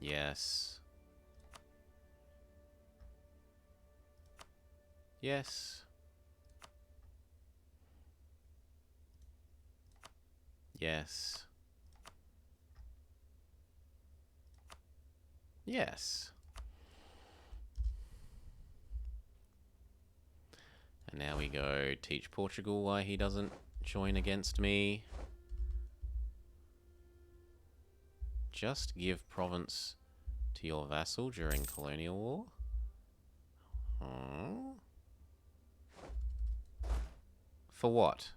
Yes. Yes. Yes. Yes. And now we go teach Portugal why he doesn't join against me. Just give province to your vassal during colonial war. Oh. For what?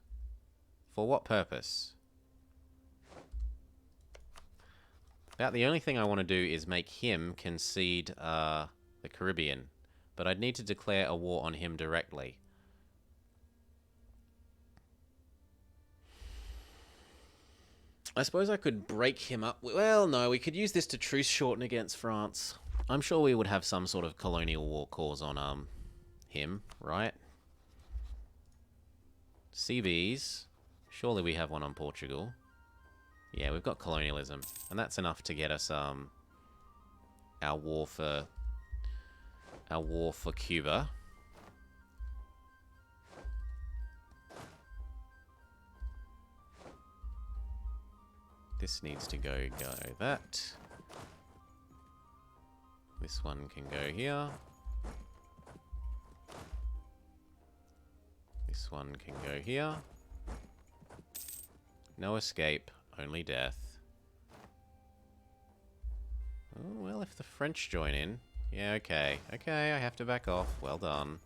For what purpose? About the only thing I want to do is make him concede the Caribbean. But I'd need to declare a war on him directly. I suppose I could break him up. Well, no, we could use this to truce shorten against France. I'm sure we would have some sort of colonial war cause on him, right? CVs. Surely we have one on Portugal. Yeah, we've got colonialism, and that's enough to get us our war for Cuba. This needs to go that. This one can go here. This one can go here. No escape, only death. Oh, well, if the French join in... Yeah, okay. Okay, I have to back off. Well done.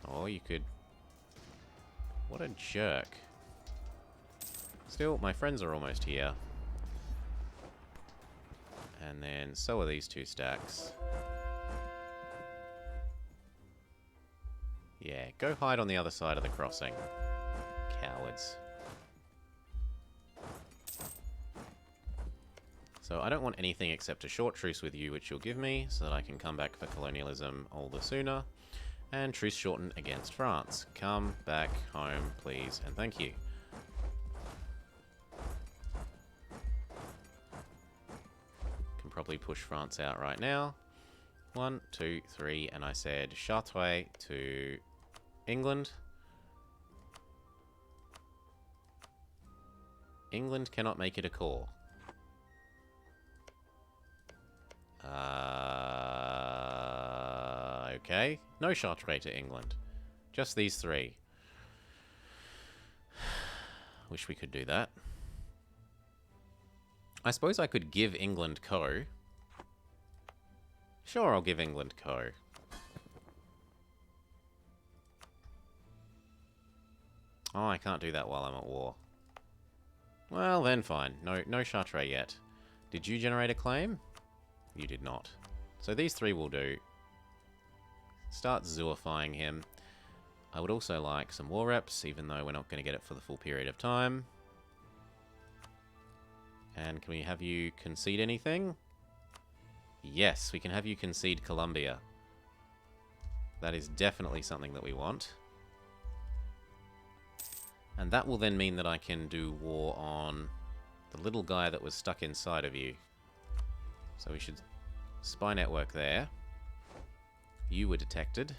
Or you could... What a jerk. Still, my friends are almost here. And then, so are these two stacks. Yeah, go hide on the other side of the crossing. Cowards. So I don't want anything except a short truce with you, which you'll give me, so that I can come back for colonialism all the sooner. And truce shorten against France. Come back home, please, and thank you. Can probably push France out right now. 1, 2, 3, and I said Chartres to England. England cannot make it a core. Okay. No Chartres to England. Just these three. Wish we could do that. I suppose I could give England Co. Sure, I'll give England Co. Oh, I can't do that while I'm at war. Well, then fine. No Chartres yet. Did you generate a claim? You did not. So these three will do. Start zoifying him. I would also like some war reps, even though we're not going to get it for the full period of time. And can we have you concede anything? Yes, we can have you concede Colombia. That is definitely something that we want. And that will then mean that I can do war on the little guy that was stuck inside of you. So we should spy network there. You were detected.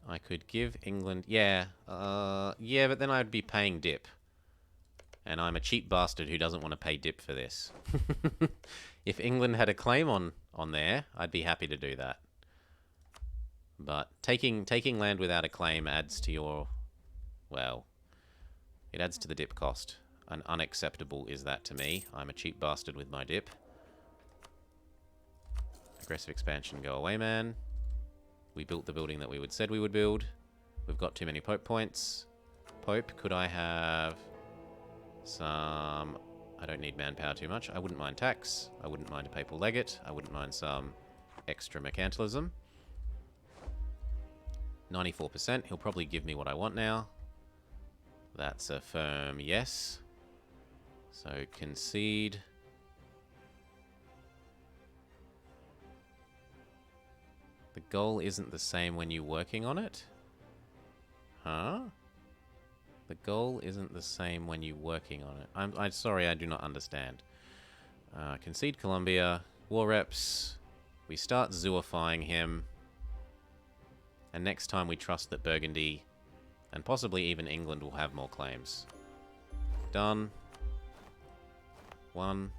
I could give England... Yeah, yeah, but then I'd be paying dip. And I'm a cheap bastard who doesn't want to pay dip for this. If England had a claim on there, I'd be happy to do that. But taking land without a claim adds to your... Well, it adds to the dip cost. And unacceptable is that to me. I'm a cheap bastard with my dip. Aggressive expansion, go away, man. We built the building that we said we would build. We've got too many Pope points. Pope, could I have some... I don't need manpower too much. I wouldn't mind tax. I wouldn't mind a papal legate. I wouldn't mind some extra mercantilism. 94%. He'll probably give me what I want now. That's a firm yes. So concede. goal isn't the same when you're working on it? Huh? The goal isn't the same when you're working on it. I'm sorry, I do not understand. Concede Colombia. War reps. We start zoifying him. And next time we trust that Burgundy, and possibly even England, will have more claims. Done. 1.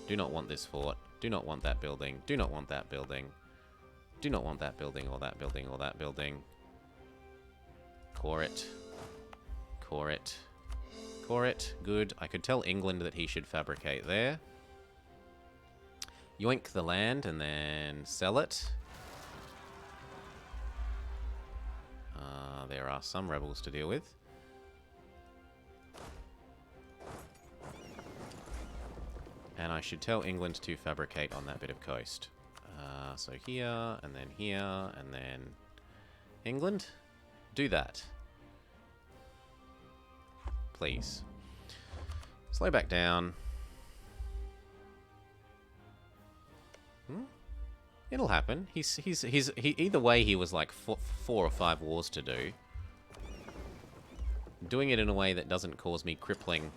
Do not want this fort. Do not want that building. Do not want that building. Do not want that building or that building or that building. Core it. Core it. Core it. Good. I could tell England that he should fabricate there. Yoink the land and then sell it. There are some rebels to deal with. And I should tell England to fabricate on that bit of coast. So here, and then England, do that. Please. Slow back down. It'll happen. He either way, he was like 4 or 5 wars to do. Doing it in a way that doesn't cause me crippling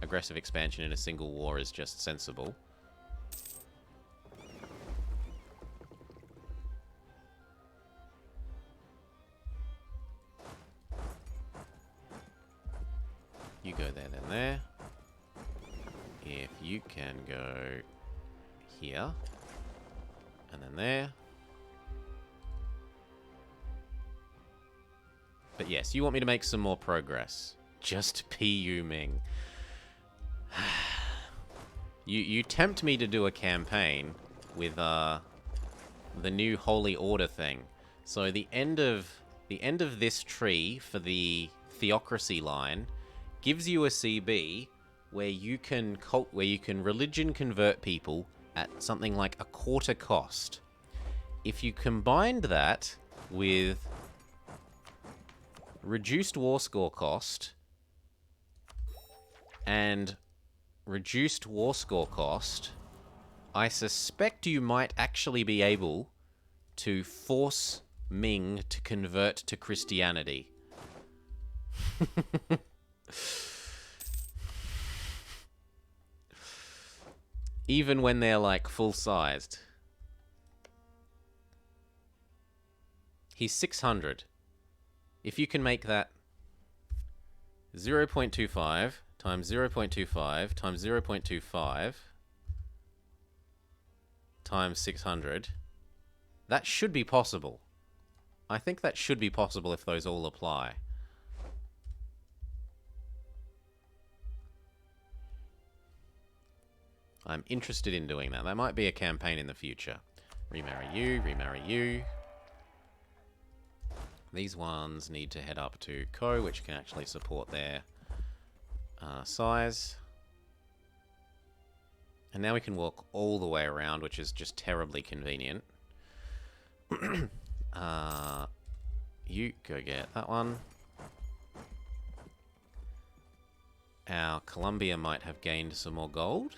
aggressive expansion in a single war is just sensible. You go there, then there. If you can go here, and then there. But yes, you want me to make some more progress. Just PU Ming. You tempt me to do a campaign with the new Holy Order thing. So the end of this tree for the theocracy line gives you a CB where you can religion convert people at something like a quarter cost. If you combined that with reduced war score cost and reduced war score cost, I suspect you might actually be able to force Ming to convert to Christianity. Even when they're like full-sized. He's 600. If you can make that 0.25 times 0.25 times 0.25 times 600, that should be possible. I think that should be possible if those all apply. I'm interested in doing that. That might be a campaign in the future. Remarry you, remarry you. These ones need to head up to Co, which can actually support their size. And now we can walk all the way around, which is just terribly convenient. You go get that one. Our Colombia might have gained some more gold.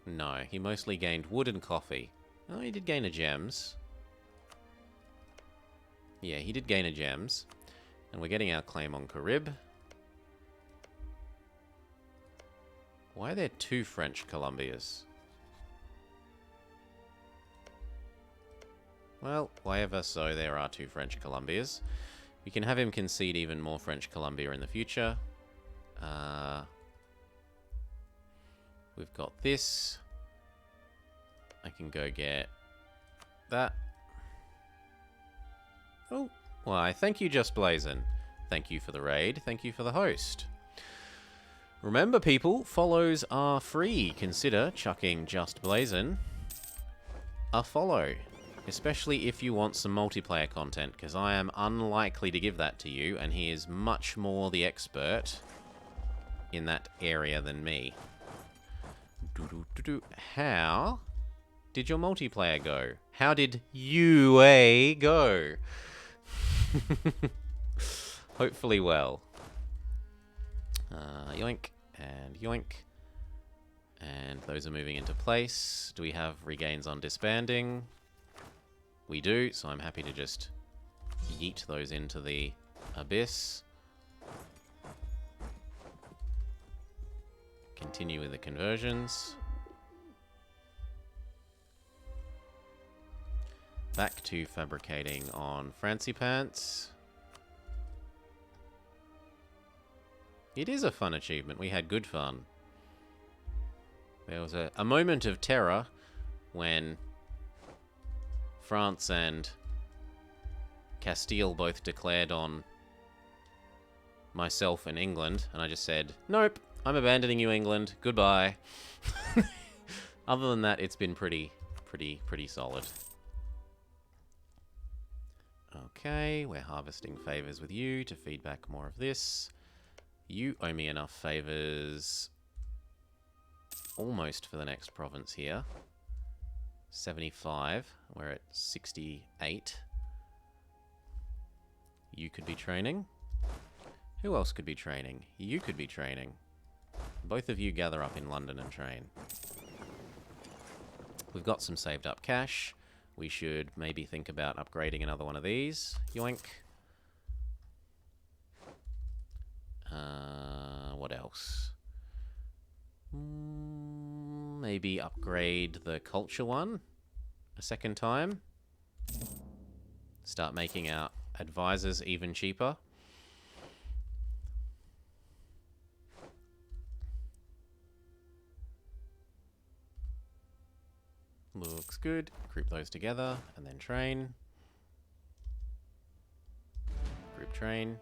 No, he mostly gained wood and coffee. Oh, he did gain a gems. Yeah, he did gain a gems. And we're getting our claim on Carib. Why are there 2 French Columbias? Well, whatever, so there are 2 French Columbias. We can have him concede even more French Columbia in the future. We've got this. I can go get that. Oh, why, thank you, Just Blazin'. Thank you for the raid. Thank you for the host. Remember, people, follows are free. Consider chucking Just Blazin' a follow. Especially if you want some multiplayer content, because I am unlikely to give that to you, and he is much more the expert in that area than me. How did your multiplayer go? How did UA go? Hopefully well. Yoink and yoink. And those are moving into place. Do we have regains on disbanding? We do, so I'm happy to just yeet those into the abyss. Continue with the conversions. Back to fabricating on Francipants. It is a fun achievement. We had good fun. There was a moment of terror when France and Castile both declared on myself and England, and I just said, nope, I'm abandoning you, England. Goodbye. Other than that, it's been pretty solid. Okay, we're harvesting favors with you to feed back more of this. You owe me enough favors almost for the next province here. 75. We're at 68. You could be training. Who else could be training? You could be training. Both of you gather up in London and train. We've got some saved up cash. We should maybe think about upgrading another one of these. Yoink. What else? Maybe upgrade the culture one a second time. Start making our advisors even cheaper. Looks good. Group those together and then train. Group train.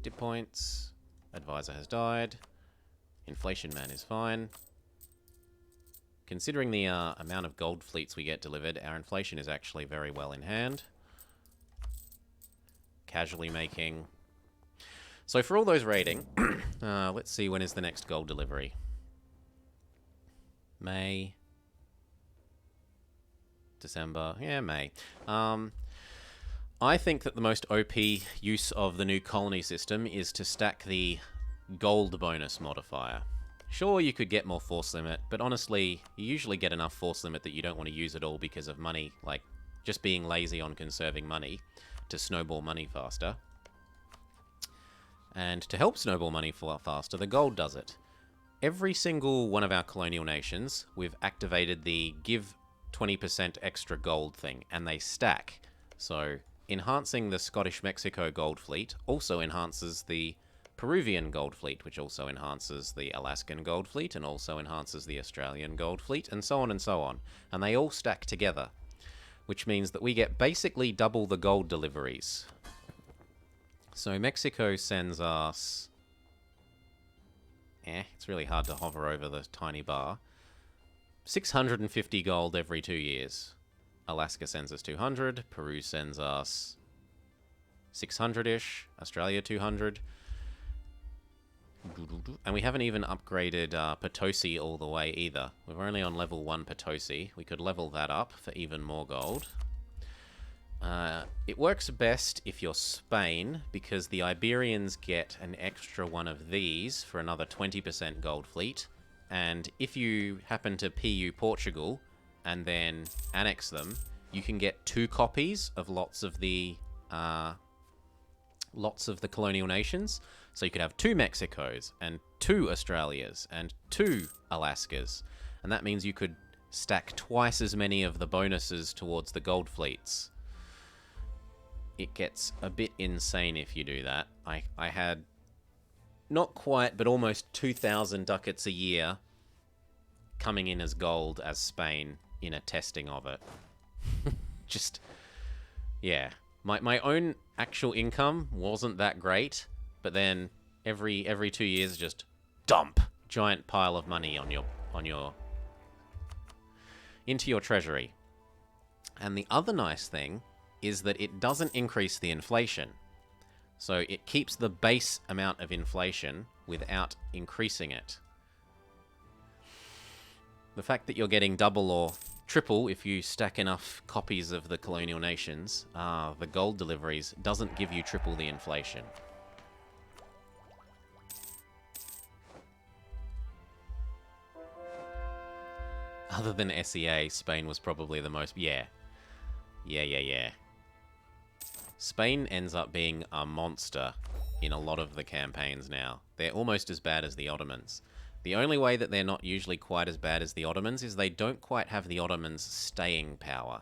Dip points. Advisor has died. Inflation man is fine. Considering the amount of gold fleets we get delivered, our inflation is actually very well in hand. Casually making. So for all those raiding, let's see, when is the next gold delivery? May. December. Yeah, May. I think that the most OP use of the new colony system is to stack the gold bonus modifier. Sure, you could get more force limit, but honestly, you usually get enough force limit that you don't want to use it all because of money, like just being lazy on conserving money to snowball money faster. And to help snowball money faster, the gold does it. Every single one of our colonial nations, we've activated the give 20% extra gold thing, and they stack. So enhancing the Scottish-Mexico gold fleet also enhances the Peruvian gold fleet, which also enhances the Alaskan gold fleet, and also enhances the Australian gold fleet, and so on and so on. And they all stack together, which means that we get basically double the gold deliveries. So Mexico sends us... it's really hard to hover over the tiny bar. 650 gold every 2 years. Alaska sends us 200. Peru sends us 600-ish. Australia 200. And we haven't even upgraded Potosi all the way either. We're only on level 1 Potosi. We could level that up for even more gold. It works best if you're Spain, because the Iberians get an extra one of these for another 20% gold fleet. And if you happen to PU Portugal and then annex them, you can get 2 copies of lots of the colonial nations. So you could have 2 Mexicos and 2 Australias and 2 Alaskas. And that means you could stack twice as many of the bonuses towards the gold fleets. It gets a bit insane if you do that. I had not quite, but almost 2,000 ducats a year coming in as gold as Spain in a testing of it. Just, yeah. My own actual income wasn't that great, but then every 2 years just dump giant pile of money on your into your treasury. And the other nice thing is that it doesn't increase the inflation. So it keeps the base amount of inflation without increasing it. The fact that you're getting double or triple if you stack enough copies of the colonial nations, the gold deliveries, doesn't give you triple the inflation. Other than SEA, Spain was probably the most... Yeah. Yeah. Spain ends up being a monster in a lot of the campaigns now. They're almost as bad as the Ottomans. The only way that they're not usually quite as bad as the Ottomans is they don't quite have the Ottomans' staying power.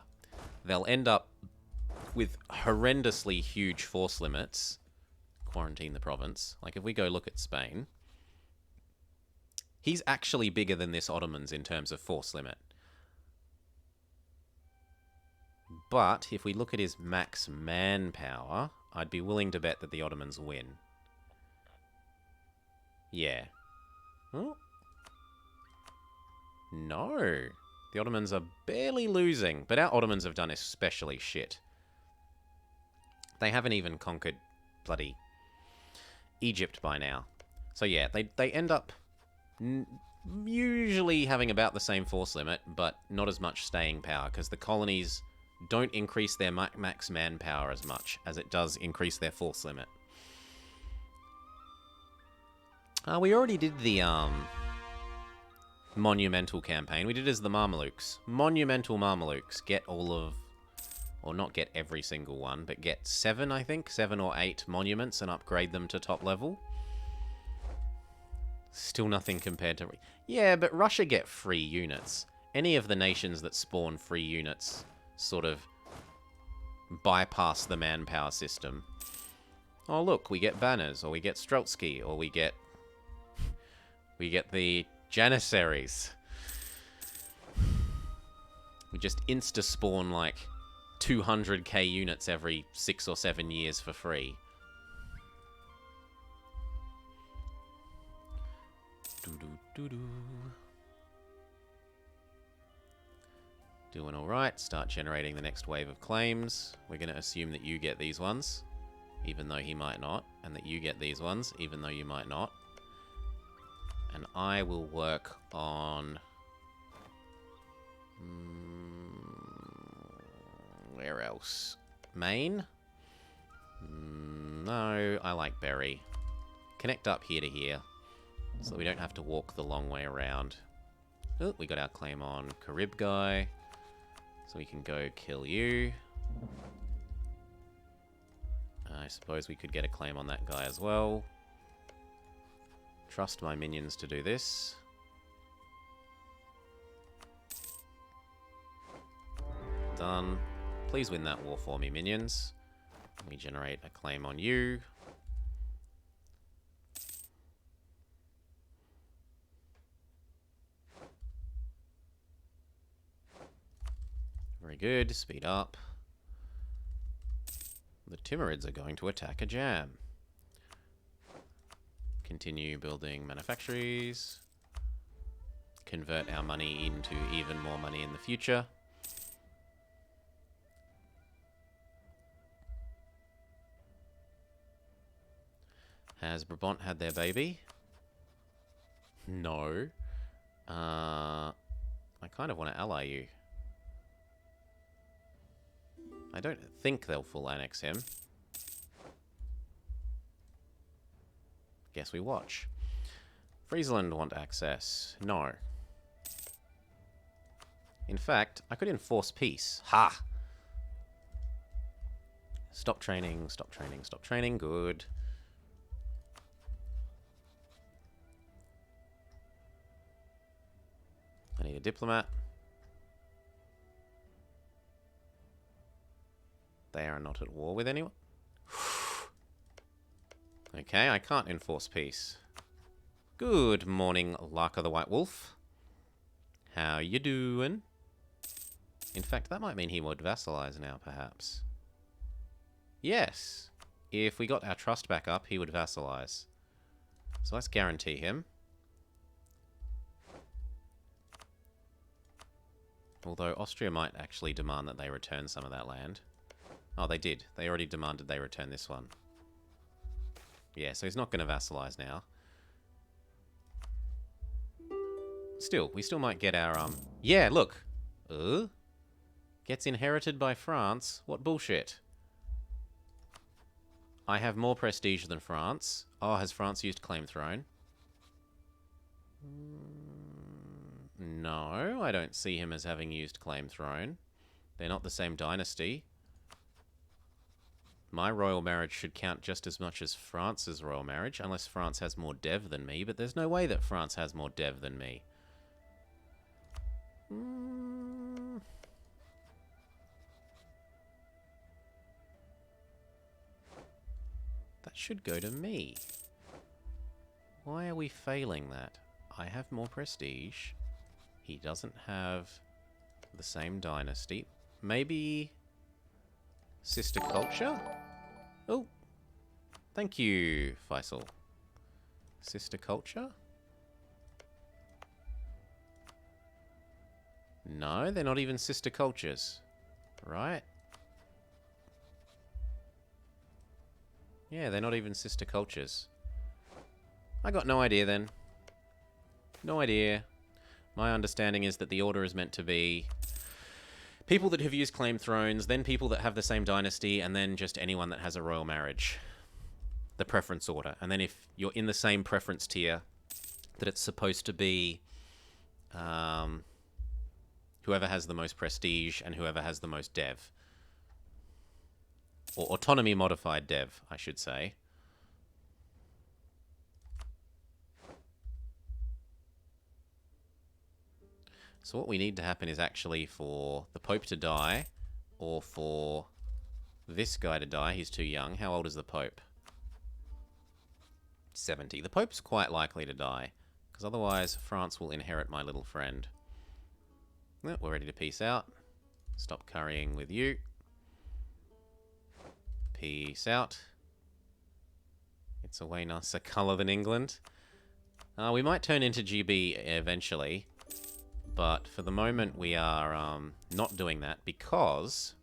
They'll end up with horrendously huge force limits. Quarantine the province. Like, if we go look at Spain, he's actually bigger than this Ottomans in terms of force limit. But if we look at his max manpower, I'd be willing to bet that the Ottomans win. Yeah. Oh. No. The Ottomans are barely losing, but our Ottomans have done especially shit. They haven't even conquered bloody Egypt by now. So yeah, they end up usually having about the same force limit, but not as much staying power, because the colonies don't increase their max manpower as much as it does increase their force limit. We already did the monumental campaign. We did it as the Mamelukes. Monumental Mamelukes. Get all of... Or not get every single one, but get 7, I think. 7 or 8 monuments and upgrade them to top level. Still nothing compared to... Yeah, but Russia get free units. Any of the nations that spawn free units sort of bypass the manpower system. Oh, look, we get banners, or we get Streltsky, or we get... we get the Janissaries. We just insta-spawn, like, 200k units every 6 or 7 years for free. Doing alright. Start generating the next wave of claims. We're going to assume that you get these ones, even though he might not, and that you get these ones, even though you might not. And I will work on... where else? Maine? No, I like Berry. Connect up here to here, so we don't have to walk the long way around. Oh, we got our claim on Carib guy, so we can go kill you. I suppose we could get a claim on that guy as well. Trust my minions to do this. Done. Please win that war for me, minions. We generate a claim on you. Very good. Speed up. The Timurids are going to attack a jam. Continue building manufactories. Convert our money into even more money in the future. Has Brabant had their baby? No. I kind of want to ally you. I don't think they'll full annex him. Guess we watch. Friesland want access. No. In fact, I could enforce peace. Ha! Stop training, stop training, stop training. Good. I need a diplomat. They are not at war with anyone. Okay, I can't enforce peace. Good morning, Larka the White Wolf. How you doing? In fact, that might mean he would vassalize now, perhaps. Yes. If we got our trust back up, he would vassalize. So let's guarantee him. Although Austria might actually demand that they return some of that land. Oh, they did. They already demanded they return this one. Yeah, so he's not going to vassalize now. Still, we still might get our, Yeah, look! Gets inherited by France? What bullshit? I have more prestige than France. Oh, has France used Claim Throne? No, I don't see him as having used Claim Throne. They're not the same dynasty. My royal marriage should count just as much as France's royal marriage, unless France has more dev than me, but there's no way that France has more dev than me. That should go to me. Why are we failing that? I have more prestige. He doesn't have the same dynasty. Maybe sister culture? Oh, thank you, Faisal. Sister culture? No, they're not even sister cultures. Right? Yeah, they're not even sister cultures. I got no idea then. No idea. My understanding is that the order is meant to be people that have used Claim Thrones, then people that have the same dynasty, and then just anyone that has a royal marriage. The preference order. And then if you're in the same preference tier, that it's supposed to be whoever has the most prestige and whoever has the most dev. Or autonomy modified dev, I should say. So what we need to happen is actually for the Pope to die, or for this guy to die. He's too young. How old is the Pope? 70. The Pope's quite likely to die, because otherwise France will inherit my little friend. Well, we're ready to peace out. Stop currying with you. Peace out. It's a way nicer colour than England. We might turn into GB eventually. But for the moment, we are not doing that because...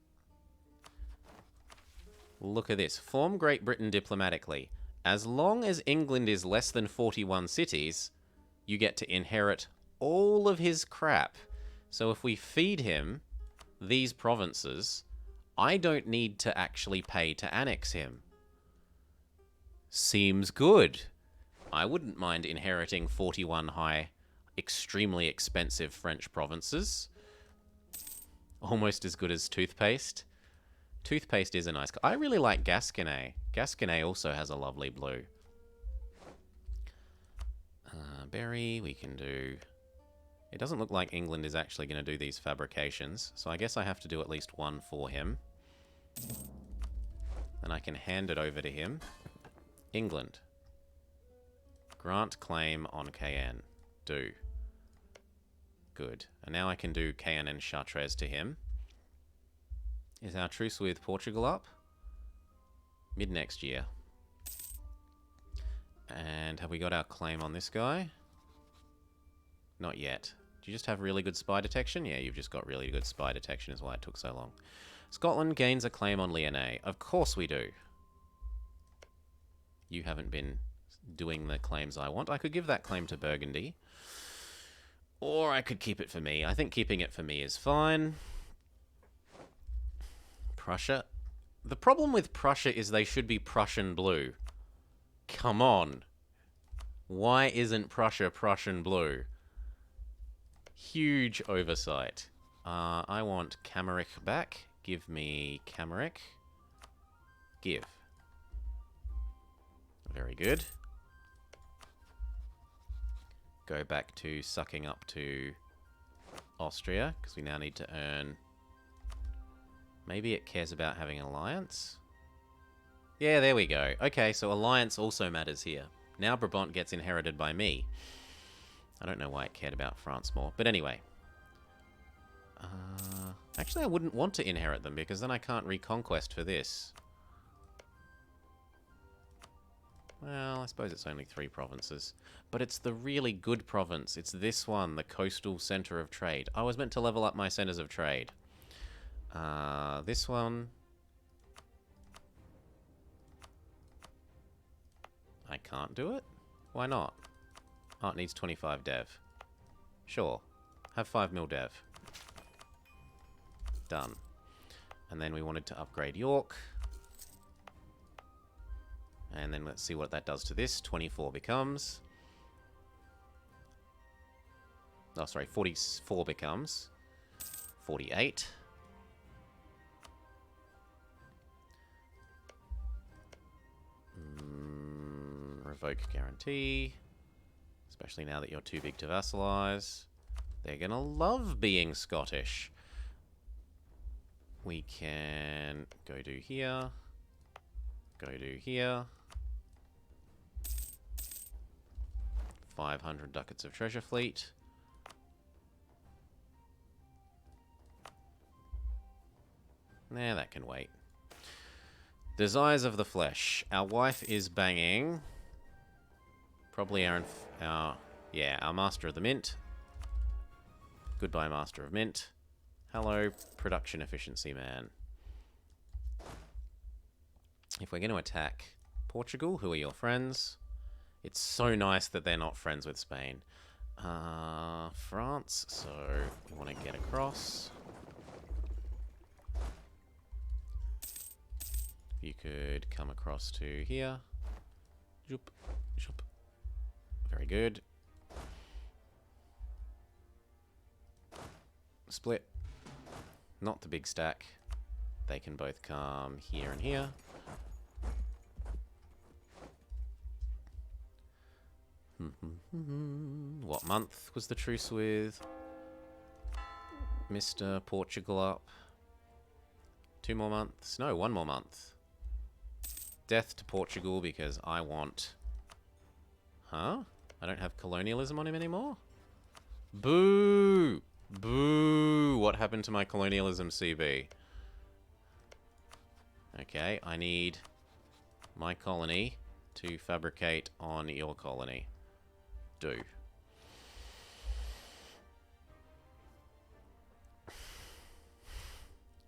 Look at this. Form Great Britain diplomatically. As long as England is less than 41 cities, you get to inherit all of his crap. So if we feed him these provinces, I don't need to actually pay to annex him. Seems good. I wouldn't mind inheriting 41 high... extremely expensive French provinces. Almost as good as toothpaste. Toothpaste is a nice... I really like Gascony. Gascony also has a lovely blue. Berry, we can do... It doesn't look like England is actually going to do these fabrications, so I guess I have to do at least one for him. Then I can hand it over to him. England. Grant claim on Cayenne. Do. Good. And now I can do Cayenne and Chartres to him. Is our truce with Portugal up? Mid next year. And have we got our claim on this guy? Not yet. Do you just have really good spy detection? Yeah, you've just got really good spy detection is why it took so long. Scotland gains a claim on Lyonnais. Of course we do. You haven't been doing the claims I want. I could give that claim to Burgundy. Or I could keep it for me. I think keeping it for me is fine. Prussia. The problem with Prussia is they should be Prussian blue. Come on. Why isn't Prussia Prussian blue? Huge oversight. I want Cameric back. Give me Cameric. Give. Very good. Go back to sucking up to Austria, because we now need to earn... Maybe it cares about having an alliance? Yeah, there we go. Okay, so alliance also matters here. Now Brabant gets inherited by me. I don't know why it cared about France more. But anyway. Actually, I wouldn't want to inherit them, because then I can't reconquest for this. Well, I suppose it's only 3 provinces. But it's the really good province. It's this one, the coastal centre of trade. I was meant to level up my centres of trade. This one... I can't do it? Why not? Oh, it needs 25 dev. Sure. Have 5 mil dev. Done. And then we wanted to upgrade York. And then let's see what that does to this. 24 becomes. Oh, sorry, 44 becomes 48. Revoke guarantee. Especially now that you're too big to vassalize. They're gonna love being Scottish. We can go do here. Go do here. 500 ducats of treasure fleet. Nah, that can wait. Desires of the flesh. Our wife is banging. Probably our Master of the Mint. Goodbye, Master of Mint. Hello, production efficiency man. If we're going to attack Portugal, who are your friends? It's so nice that they're not friends with Spain. France, so we want to get across. If you could come across to here. Zoop, zoop. Very good. Split. Not the big stack. They can both come here and here. What month was the truce with Mr. Portugal up? 2 more months? No, 1 more month. Death to Portugal because I want... Huh? I don't have colonialism on him anymore? Boo! Boo! What happened to my colonialism, CB? Okay, I need my colony to fabricate on your colony. Do.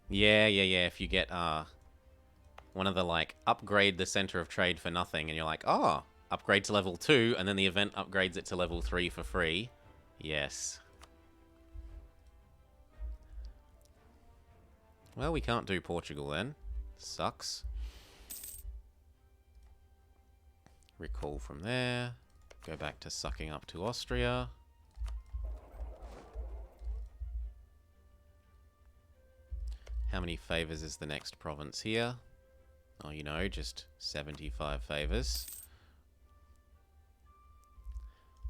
Yeah. If you get one of the like upgrade the center of trade for nothing, and you're like, oh, upgrade to level 2, and then the event upgrades it to level 3 for free. Yes. Well, we can't do Portugal then. Sucks. Recall from there. Go back to sucking up to Austria. How many favors is the next province here? Oh, you know, just 75 favors.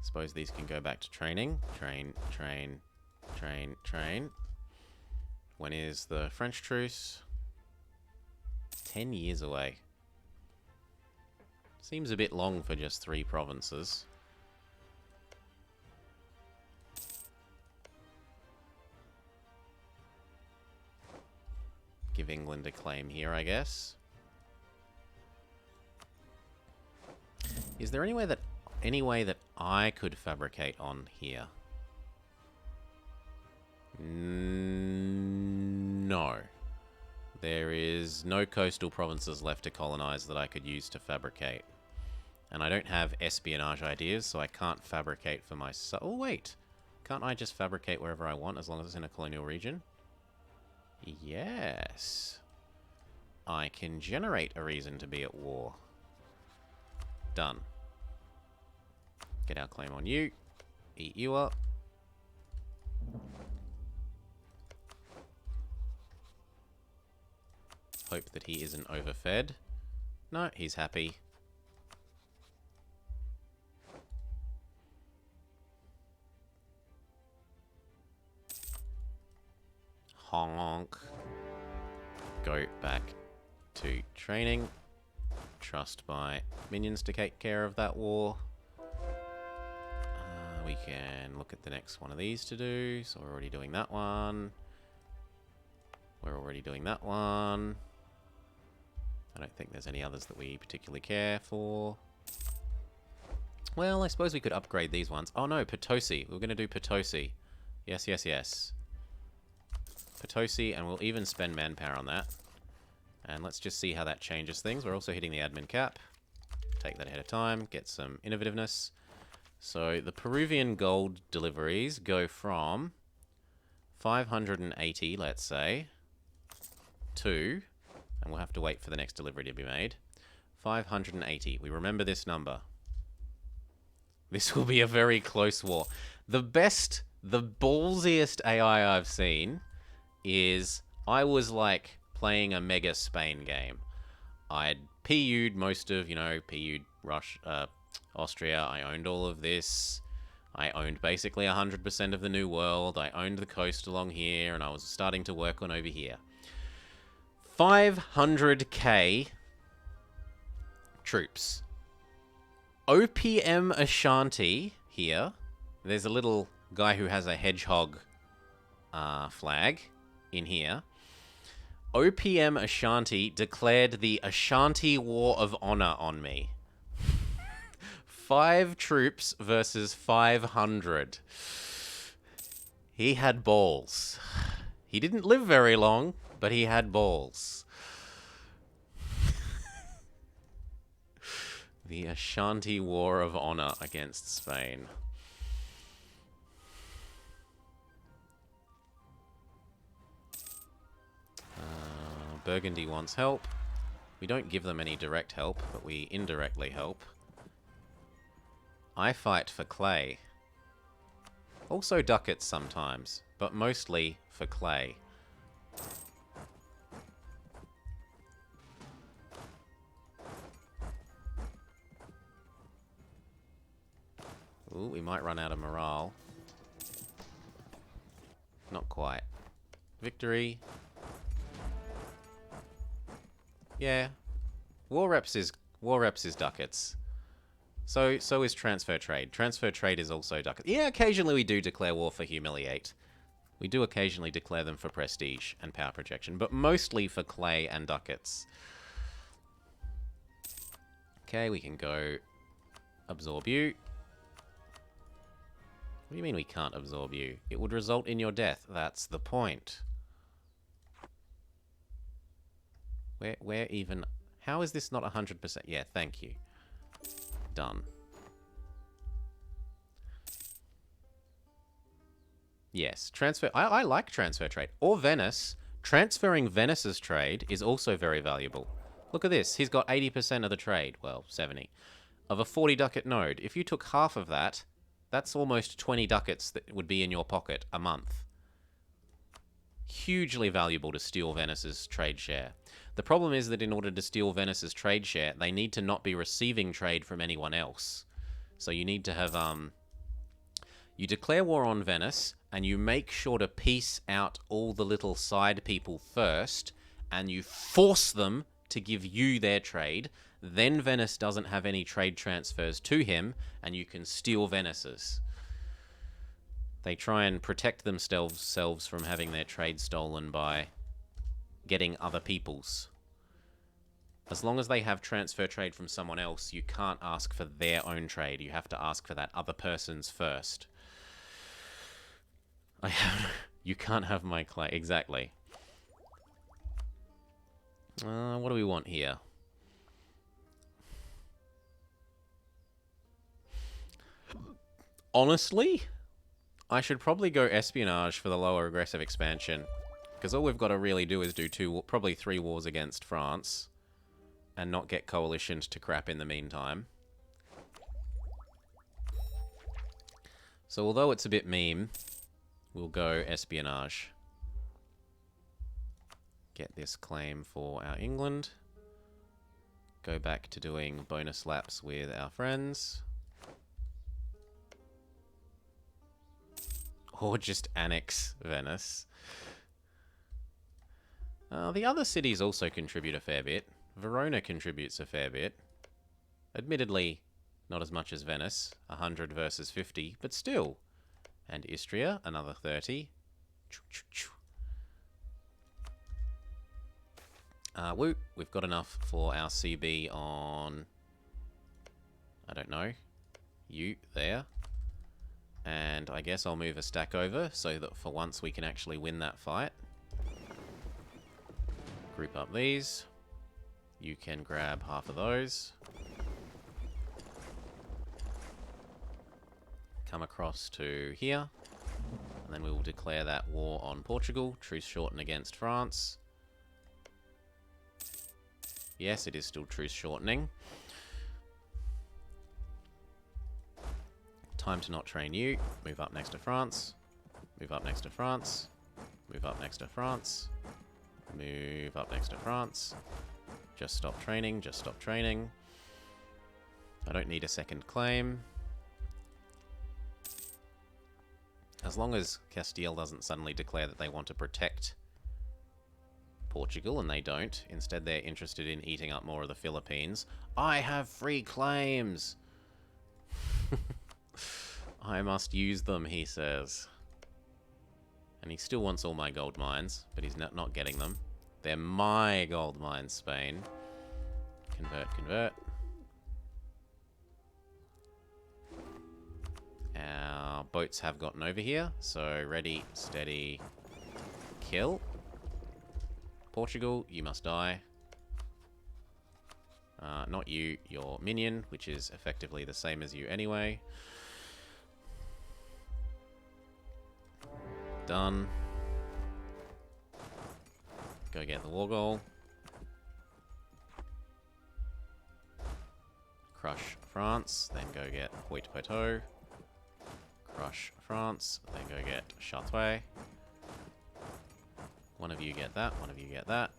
Suppose these can go back to training. Train. When is the French truce? 10 years away. Seems a bit long for just 3 provinces. Give England a claim here, I guess. Is there any way that I could fabricate on here? No. There is no coastal provinces left to colonize that I could use to fabricate. And I don't have espionage ideas, so I can't fabricate for myself. Oh, wait. Can't I just fabricate wherever I want as long as it's in a colonial region? Yes. I can generate a reason to be at war. Done. Get our claim on you. Eat you up. Hope that he isn't overfed. No, he's happy. Honk. Go back to training. Trust my minions to take care of that war. We can look at the next one of these to do. So we're already doing that one. We're already doing that one. I don't think there's any others that we particularly care for. Well, I suppose we could upgrade these ones. Oh no, Potosi. We're going to do Potosi. Yes. Potosi, and we'll even spend manpower on that. And let's just see how that changes things. We're also hitting the admin cap. Take that ahead of time. Get some innovativeness. So the Peruvian gold deliveries go from 580, let's say, to, and we'll have to wait for the next delivery to be made, 580. We remember this number. This will be a very close war. The best The ballsiest AI I've seen is I was like playing a Mega Spain game. I'd PU'd most of, PU'd Russia, Austria. I owned all of this. I owned basically 100% of the New World. I owned the coast along here, and I was starting to work on over here. 500k troops. OPM Ashanti here. There's a little guy who has a hedgehog flag in here. OPM Ashanti declared the Ashanti War of Honor on me. 5 troops versus 500. He had balls. He didn't live very long, but he had balls. The Ashanti War of Honor against Spain. Burgundy wants help. We don't give them any direct help, but we indirectly help. I fight for clay. Also ducats sometimes, but mostly for clay. Ooh, we might run out of morale. Not quite. Victory. Yeah. War reps is ducats. So is transfer trade. Transfer trade is also ducats. Yeah, occasionally we do declare war for humiliate. We do occasionally declare them for prestige and power projection, but mostly for clay and ducats. Okay, we can go absorb you. What do you mean we can't absorb you? It would result in your death. That's the point. Where even... How is this not 100%? Yeah, thank you. Done. Yes, transfer... I like transfer trade. Or Venice. Transferring Venice's trade is also very valuable. Look at this. He's got 80% of the trade. Well, 70. Of a 40 ducat node. If you took half of that, that's almost 20 ducats that would be in your pocket a month. Hugely valuable to steal Venice's trade share. The problem is that in order to steal Venice's trade share, they need to not be receiving trade from anyone else. So you need to have, you declare war on Venice, and you make sure to peace out all the little side people first, and you force them to give you their trade. Then Venice doesn't have any trade transfers to him, and you can steal Venice's. They try and protect themselves from having their trade stolen by getting other people's. As long as they have transfer trade from someone else, you can't ask for their own trade. You have to ask for that other person's first. You can't have my clay. Exactly. What do we want here? Honestly, I should probably go espionage for the lower aggressive expansion. Because all we've got to really do is do probably 3 wars against France. And not get coalitioned to crap in the meantime. So although it's a bit meme, we'll go espionage. Get this claim for our England. Go back to doing bonus laps with our friends. Or just annex Venice. The other cities also contribute a fair bit. Verona contributes a fair bit. Admittedly, not as much as Venice. 100 versus 50, but still. And Istria, another 30. Woo, we've got enough for our CB on... I don't know. You, there. And I guess I'll move a stack over so that for once we can actually win that fight. Group up these. You can grab half of those. Come across to here. And then we will declare that war on Portugal. Truce shorten against France. Yes, it is still truce shortening. Time to not train you. Move up next to France. Move up next to France. Move up next to France. Move up next to France. Just stop training, just stop training. I don't need a second claim. As long as Castile doesn't suddenly declare that they want to protect Portugal, and they don't. Instead, they're interested in eating up more of the Philippines. I have free claims! I must use them, he says. And he still wants all my gold mines, but he's not getting them. They're my gold mines, Spain. Convert, convert. Our boats have gotten over here, so ready, steady, kill. Portugal, you must die. Not you, your minion, which is effectively the same as you anyway. Done. Go get the war goal. Crush France, then go get Poitou. Crush France, then go get Chartres. One of you get that, one of you get that.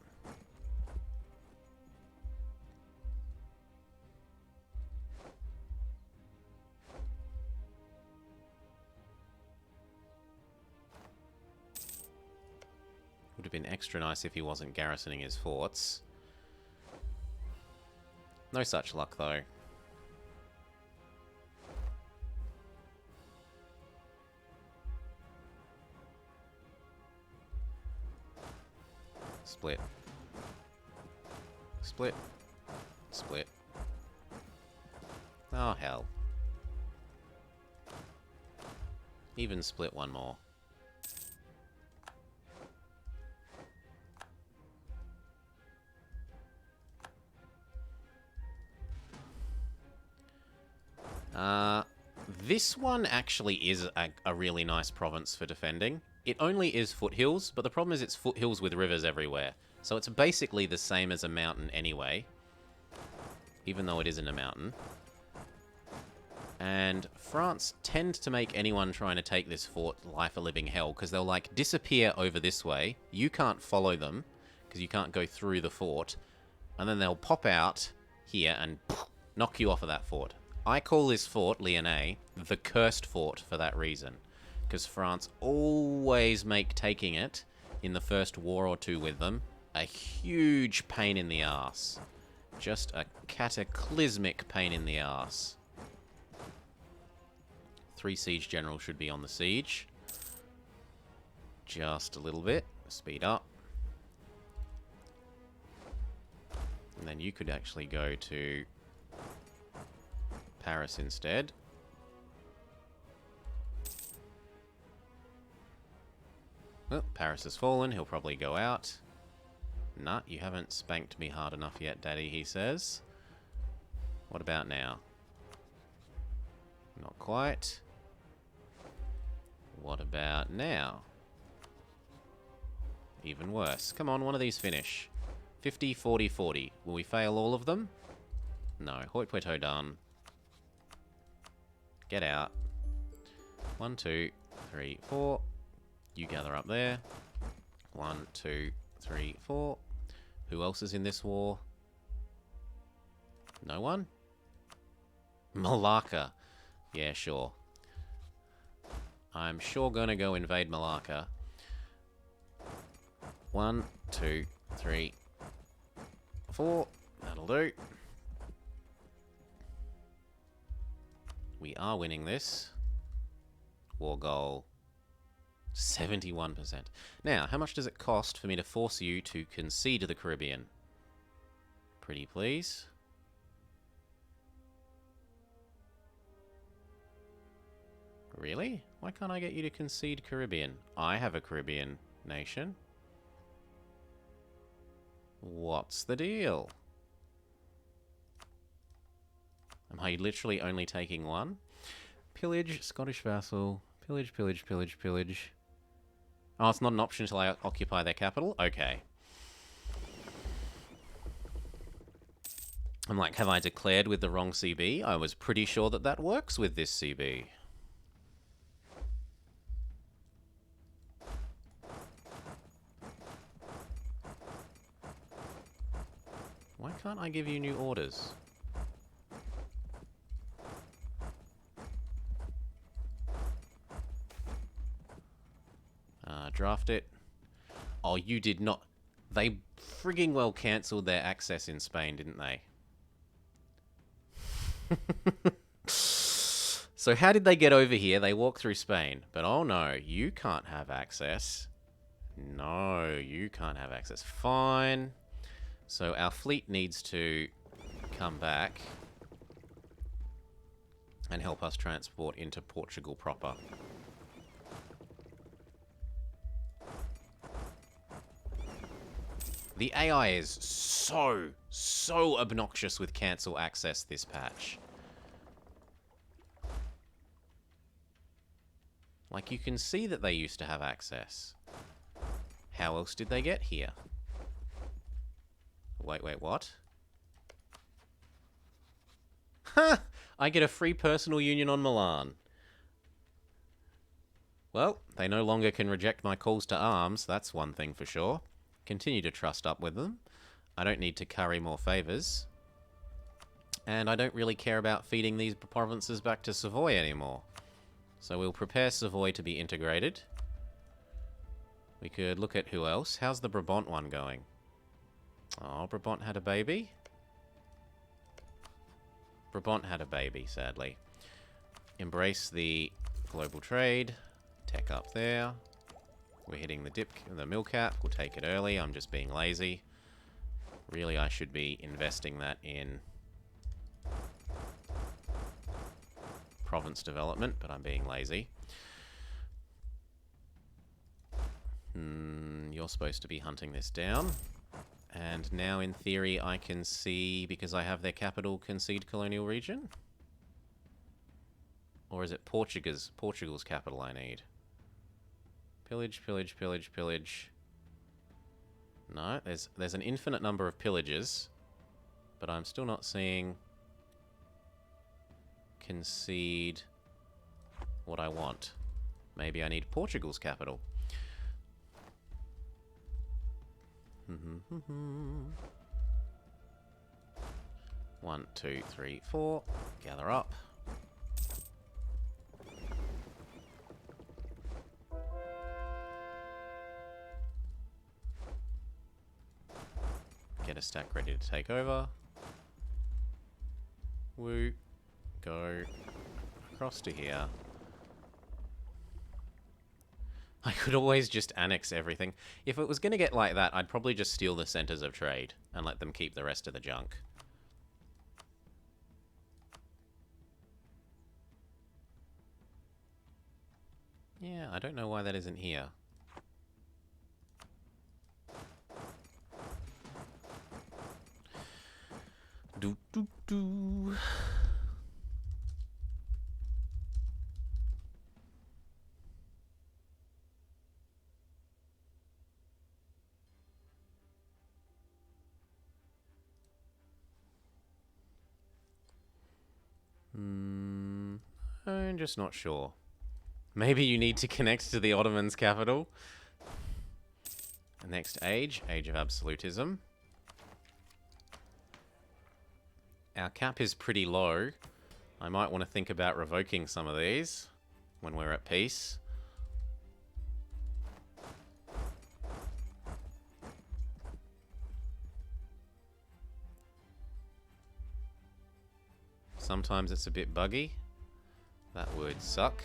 Would have been extra nice if he wasn't garrisoning his forts. No such luck, though. Split. Split. Split. Oh, hell. Even split one more. This one actually is a really nice province for defending. It only is foothills, but the problem is it's foothills with rivers everywhere. So it's basically the same as a mountain anyway, even though it isn't a mountain. And France tend to make anyone trying to take this fort life a living hell, because they'll, like, disappear over this way. You can't follow them, because you can't go through the fort. And then they'll pop out here and knock you off of that fort. I call this fort, Lyonnais, the cursed fort for that reason. Because France always make taking it in the first war or two with them a huge pain in the arse. Just a cataclysmic pain in the arse. 3 siege generals should be on the siege. Just a little bit. Speed up. And then you could actually go to Paris instead. Well, Paris has fallen. He'll probably go out. Nah, you haven't spanked me hard enough yet, Daddy, he says. What about now? Not quite. What about now? Even worse. Come on, one of these finish. 50, 40, 40. Will we fail all of them? No. Poitou done. Get out. 1, 2, 3, 4. You gather up there. 1, 2, 3, 4. Who else is in this war? No one? Malacca. Yeah, sure. I'm sure gonna go invade Malacca. 1, 2, 3, 4. That'll do. We are winning this. War goal 71%. Now, how much does it cost for me to force you to concede to the Caribbean? Pretty please. Really? Why can't I get you to concede Caribbean? I have a Caribbean nation. What's the deal? Am I literally only taking one? Pillage, Scottish vassal. Pillage, pillage, pillage, pillage. Oh, it's not an option until I occupy their capital? Okay. I'm like, have I declared with the wrong CB? I was pretty sure that that works with this CB. Why can't I give you new orders? Draft it. Oh, you did not. They frigging well cancelled their access in Spain, didn't they? So how did they get over here? They walk through Spain. But oh no, you can't have access. No, you can't have access. Fine. So our fleet needs to come back and help us transport into Portugal proper. The AI is so obnoxious with cancel access this patch. Like, you can see that they used to have access. How else did they get here? Wait, what? Ha! I get a free personal union on Milan. Well, they no longer can reject my calls to arms, that's one thing for sure. Continue to trust up with them. I don't need to curry more favours. And I don't really care about feeding these provinces back to Savoy anymore. So we'll prepare Savoy to be integrated. We could look at who else. How's the Brabant one going? Oh, Brabant had a baby? Brabant had a baby, sadly. Embrace the global trade. Tech up there. We're hitting the mill cap. We'll take it early. I'm just being lazy. Really, I should be investing that in province development, but I'm being lazy. You're supposed to be hunting this down. And now, in theory, I can see, because I have their capital, concede colonial region? Or is it Portugal's capital I need? Pillage, pillage, pillage, pillage. No, there's an infinite number of pillages, but I'm still not seeing concede what I want. Maybe I need Portugal's capital. 1, 2, 3, 4. Gather up. Get a stack ready to take over. Woo. Go across to here. I could always just annex everything. If it was going to get like that, I'd probably just steal the centers of trade and let them keep the rest of the junk. Yeah, I don't know why that isn't here. Do. I'm just not sure. Maybe you need to connect to the Ottomans' capital. Next age, Age of Absolutism. Our cap is pretty low. I might want to think about revoking some of these when we're at peace. Sometimes it's a bit buggy. That would suck.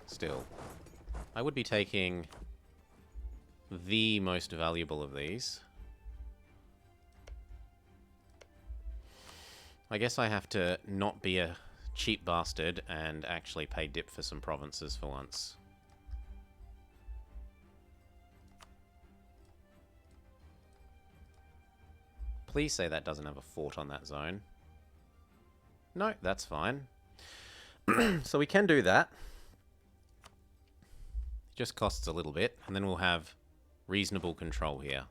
Still, I would be taking the most valuable of these. I guess I have to not be a cheap bastard and actually pay dip for some provinces for once. Please say that doesn't have a fort on that zone. No, that's fine. So we can do that. It just costs a little bit, and then we'll have reasonable control here.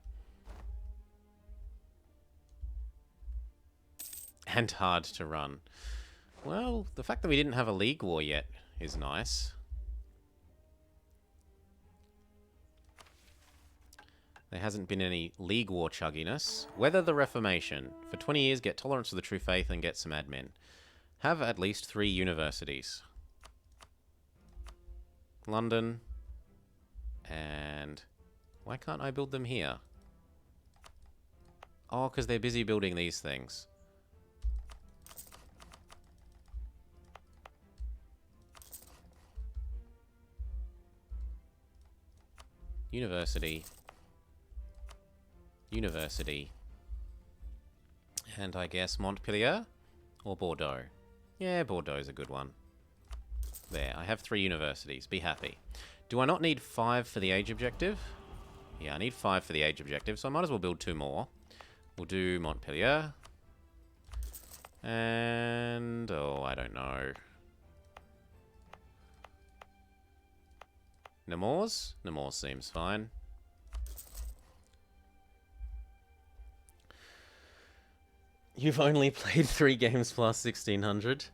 And hard to run. Well, the fact that we didn't have a league war yet is nice. There hasn't been any League War chugginess. Weather the Reformation. For 20 years, get tolerance of the true faith and get some admin. Have at least 3 universities. London. And why can't I build them here? Oh, because they're busy building these things. University. University. And I guess Montpellier? Or Bordeaux? Yeah, Bordeaux's a good one. There, I have 3 universities. Be happy. Do I not need 5 for the age objective? Yeah, I need 5 for the age objective, so I might as well build 2 more. We'll do Montpellier. And... oh, I don't know. Nemours? Nemours seems fine. You've only played 3 games plus 1600?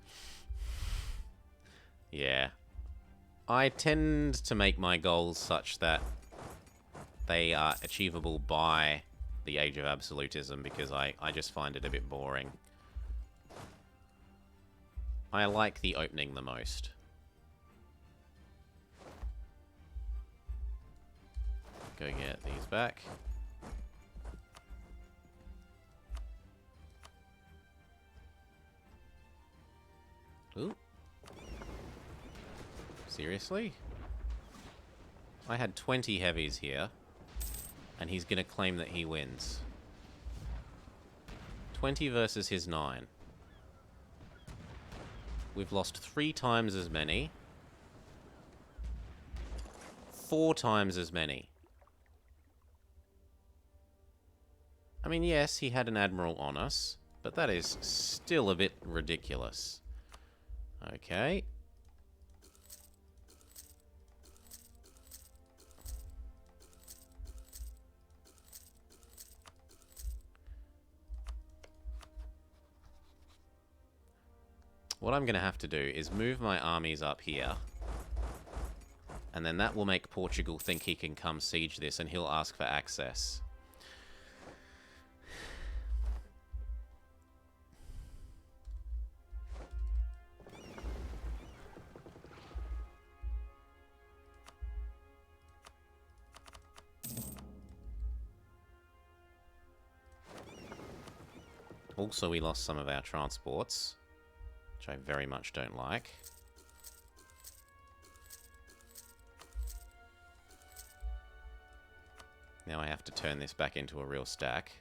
Yeah. I tend to make my goals such that they are achievable by the Age of Absolutism because I just find it a bit boring. I like the opening the most. Go get these back. Ooh. Seriously? I had 20 heavies here, and he's going to claim that he wins. 20 versus his 9. We've lost 3 times as many. 4 times as many. I mean, yes, he had an admiral on us, but that is still a bit ridiculous. Okay. What I'm going to have to do is move my armies up here. And then that will make Portugal think he can come siege this and he'll ask for access. Also, we lost some of our transports, which I very much don't like. Now I have to turn this back into a real stack.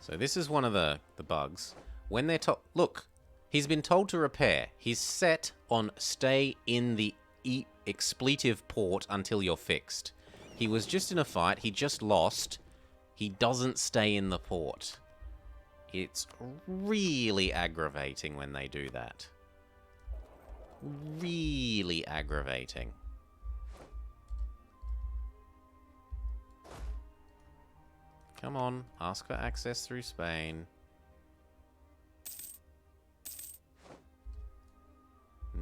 So this is one of the bugs. When they're told... look, he's been told to repair. He's set on stay in the expletive port until you're fixed. He was just in a fight. He just lost. He doesn't stay in the port. It's really aggravating when they do that. Really aggravating. Come on, ask for access through Spain.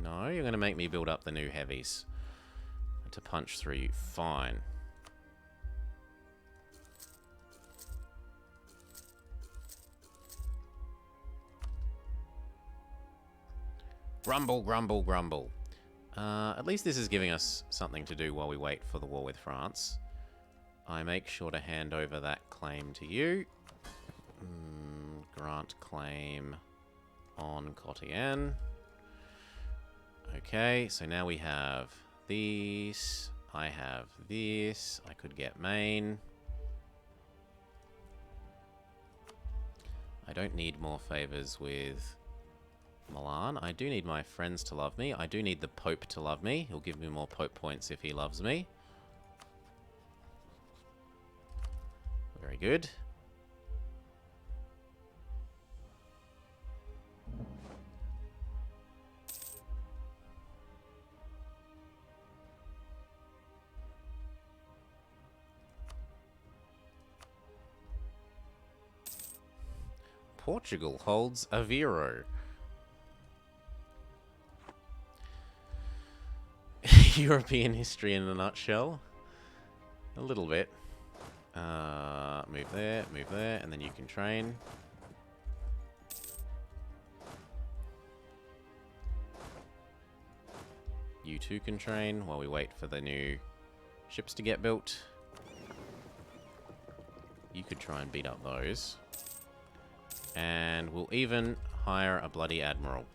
No, you're going to make me build up the new heavies. To punch through you. Fine. Grumble, grumble, grumble. At least this is giving us something to do while we wait for the war with France. I make sure to hand over that claim to you. Grant claim on Cottian. Okay, so now we have these. I have this. I could get Maine. I don't need more favors with Milan. I do need my friends to love me. I do need the Pope to love me. He'll give me more Pope points if he loves me. Very good. Portugal holds Aveiro. European history in a nutshell. A little bit. Move there, and then you can train. You two can train while we wait for the new ships to get built. You could try and beat up those. And we'll even hire a bloody admiral.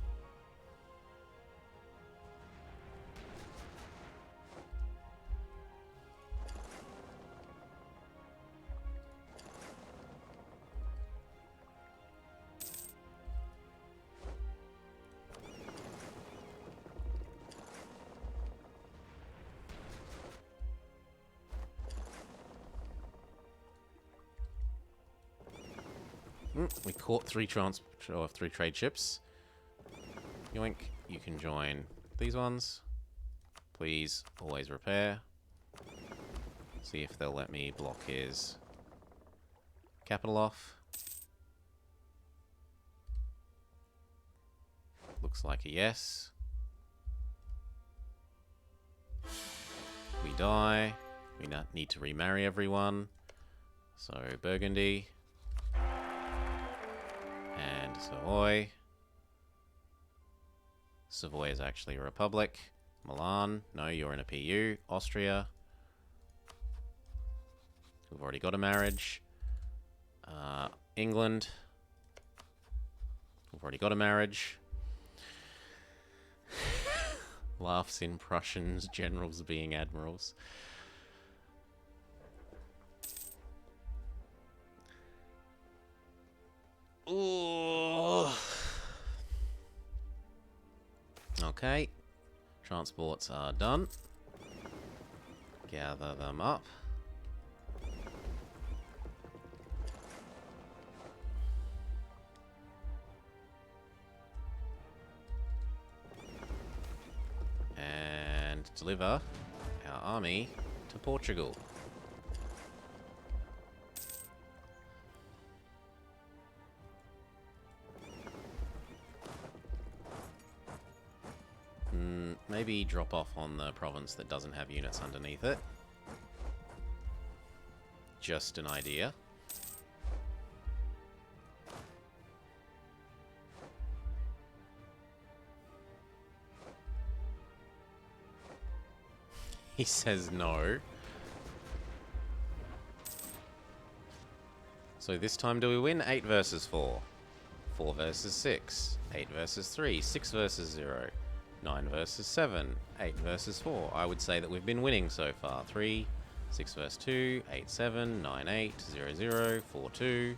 We caught three trade ships. Yoink, you can join these ones. Please always repair. See if they'll let me block his capital off. Looks like a yes. We die. We need to remarry everyone. So Burgundy. And Savoy. Savoy is actually a republic. Milan, no, you're in a PU. Austria. We've already got a marriage. England. We've already got a marriage. Laughs in Prussians, generals being admirals. Ooh. Okay. Transports are done. Gather them up. And deliver our army to Portugal. Maybe drop off on the province that doesn't have units underneath it. Just an idea. He says no. So this time do we win? 8 versus 4. 4 versus 6. 8 versus 3. 6 versus 0. 9 versus 7. 8 versus 4. I would say that we've been winning so far. 3, 6 versus 2, 8, 7, 9, 8, 0, 0, 4, 2.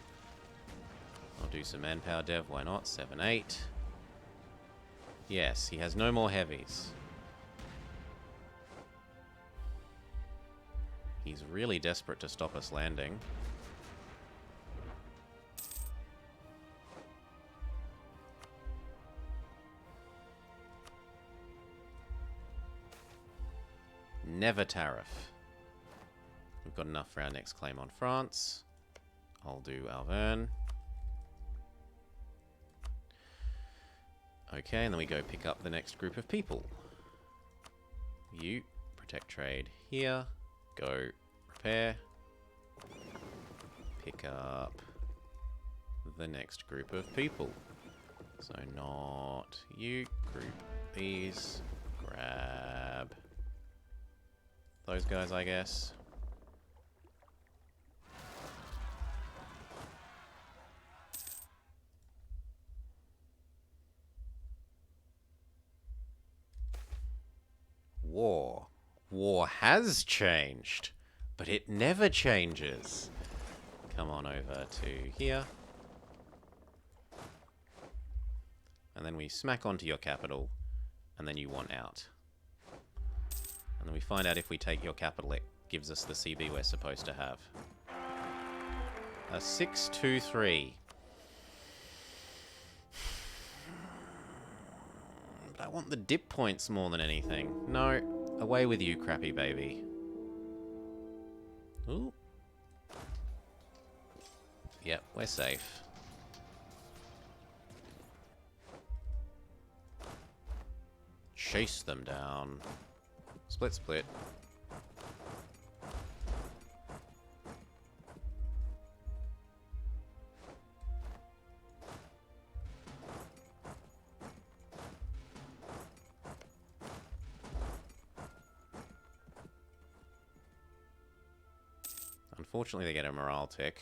I'll do some manpower dev, why not? 7, 8. Yes, he has no more heavies. He's really desperate to stop us landing. Never tariff. We've got enough for our next claim on France. I'll do Auvergne. Okay, and then we go pick up the next group of people. You protect trade here. Go repair. Pick up the next group of people. So not you. Group these. Grab those guys, I guess. War. War has changed, but it never changes. Come on over to here. And then we smack onto your capital, and then you want out. And then we find out if we take your capital, it gives us the CB we're supposed to have. A 623. But I want the dip points more than anything. No, away with you, crappy baby. Ooh. Yep, we're safe. chase them down. Split, split. Unfortunately, they get a morale tick.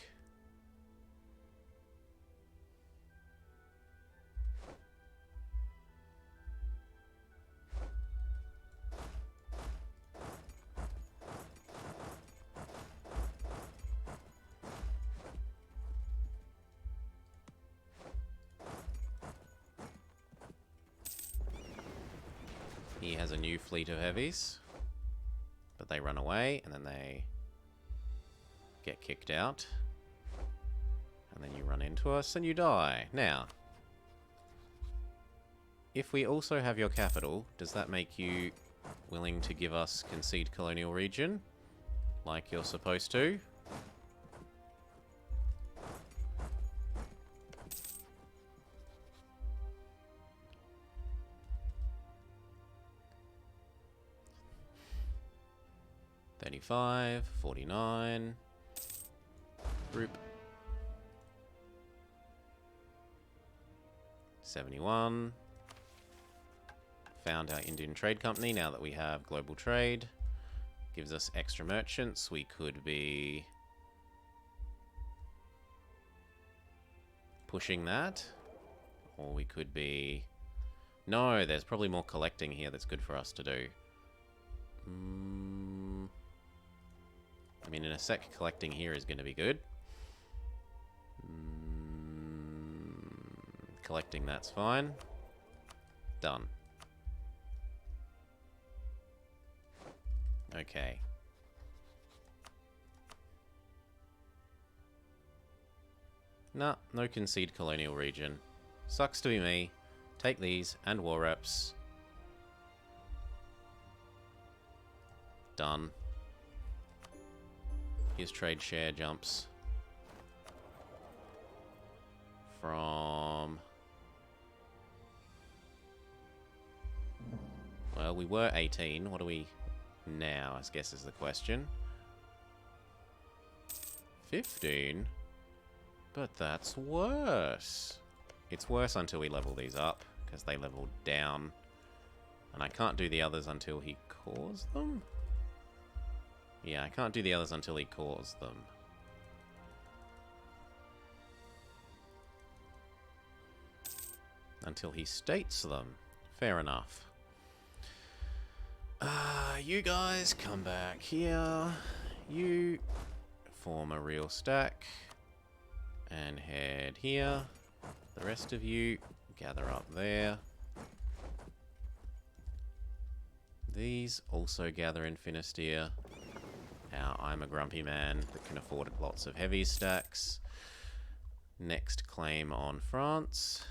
He has a new fleet of heavies, but they run away, and then they get kicked out. And then you run into us, and you die. Now, if we also have your capital, does that make you willing to give us concede colonial region? Like you're supposed to? $35, $49. Group. 71. Found our Indian Trade Company now that we have global trade. Gives us extra merchants. We could be pushing that. Or we could be... No, there's probably more collecting here that's good for us to do. I mean, in a sec, collecting here is going to be good. Collecting, that's fine. Done. Okay. Nah, no concede colonial region. Sucks to be me. Take these and war reps. Done. His trade share jumps from... Well, we were 18. What are we now, I guess is the question. 15? But that's worse. It's worse until we level these up, because they leveled down. And I can't do the others until he cores them? Yeah, I can't do the others until he cores them. Until he states them. Fair enough. You guys come back here. You form a real stack. And head here. The rest of you gather up there. These also gather in Finisterre. Now, I'm a grumpy man that can afford lots of heavy stacks. Next claim on France.